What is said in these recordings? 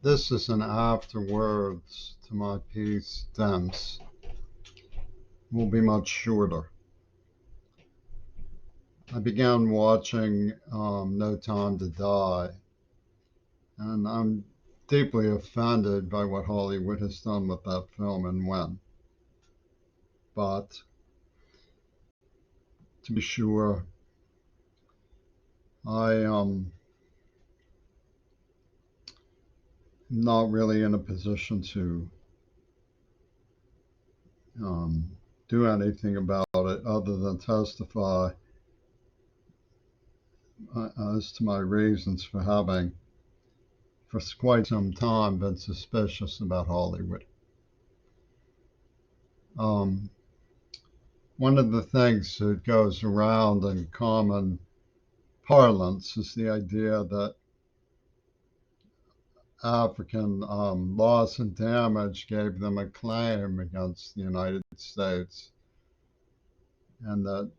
This is an afterwords to my piece, Dense. Will be much shorter. I began watching No Time to Die, and I'm deeply offended by what Hollywood has done with that film and when. But to be sure, I am not really in a position to do anything about it other than testify as to my reasons for having, for quite some time, been suspicious about Hollywood. One of the things that goes around in common parlance is the idea that African loss and damage gave them a claim against the United States, and that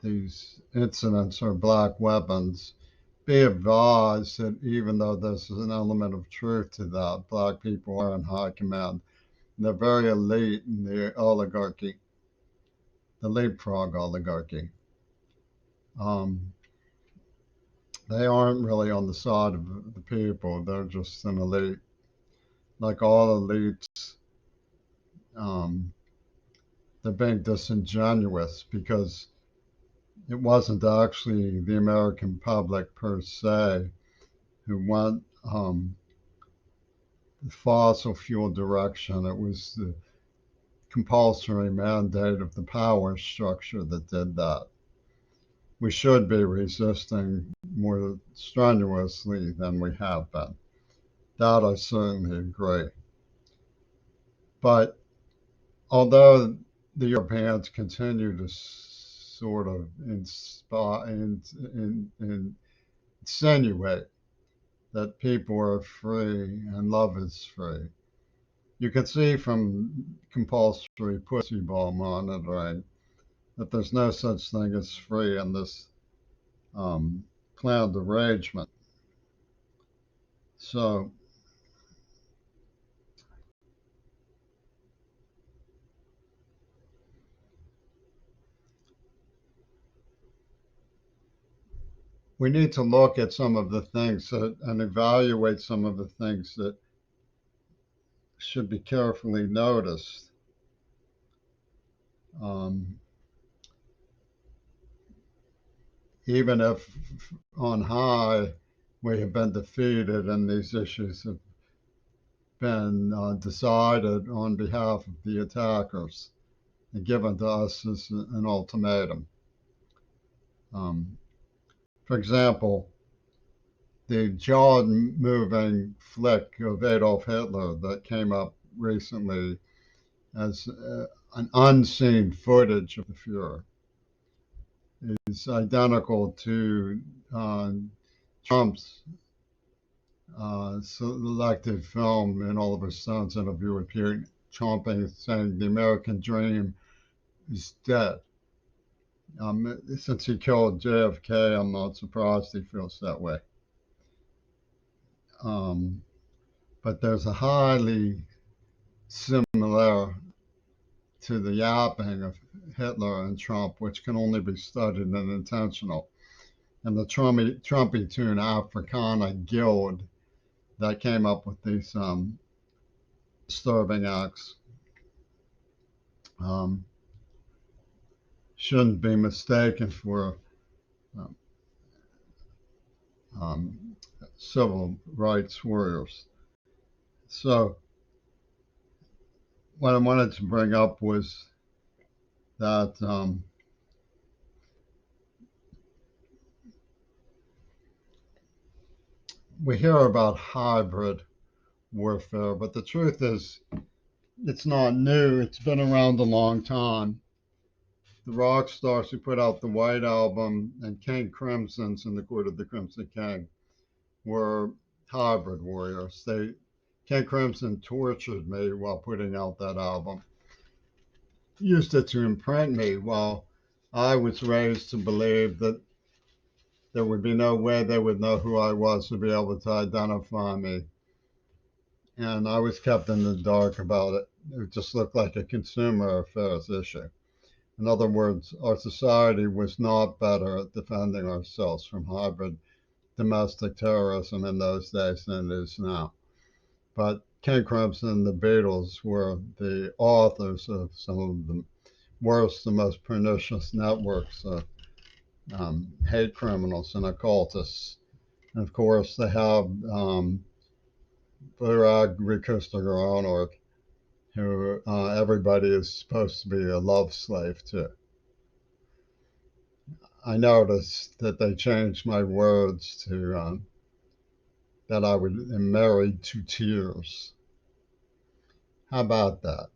these incidents are black weapons. Be advised that even though there's an element of truth to that, black people are in high command. They're very elite in the oligarchy, the leapfrog oligarchy. They aren't really on the side of the people. They're just an elite. Like all elites, they're being disingenuous because it wasn't actually the American public per se who went the fossil fuel direction. It was the compulsory mandate of the power structure that did that. We should be resisting more strenuously than we have been. That I certainly agree. But although the Europeans continue to sort of insinuate that people are free and love is free, you can see from compulsory pussy ball monitoring that there's no such thing as free in this planned arrangement. So we need to look at some of the things and evaluate some of the things that should be carefully noticed. Even if on high we have been defeated and these issues have been decided on behalf of the attackers and given to us as an ultimatum. For example, the jaw-moving flick of Adolf Hitler that came up recently as an unseen footage of the Fuhrer is identical to Trump's selected film in Oliver Stone's interview with Putin, Trumping, saying the American dream is dead. Since he killed JFK, I'm not surprised he feels that way. But there's a highly similar to the yapping of Hitler and Trump, which can only be studied and intentional. And the Trumpy Tune Africana Guild that came up with these disturbing acts shouldn't be mistaken for civil rights warriors. So what I wanted to bring up was that we hear about hybrid warfare, but the truth is it's not new. It's been around a long time. The rock stars who put out the White Album and King Crimson's in the Court of the Crimson King were hybrid warriors. King Crimson tortured me while putting out that album. Used it to imprint me while I was raised to believe that there would be no way they would know who I was to be able to identify me. And I was kept in the dark about it. It just looked like a consumer affairs issue. In other words, our society was not better at defending ourselves from hybrid domestic terrorism in those days than it is now. But King Crimson and the Beatles were the authors of some of the worst and most pernicious networks of hate criminals and occultists. And of course, they have Burak Rikustagoronov, who everybody is supposed to be a love slave to. I noticed that they changed my words to that I am married to tears. How about that?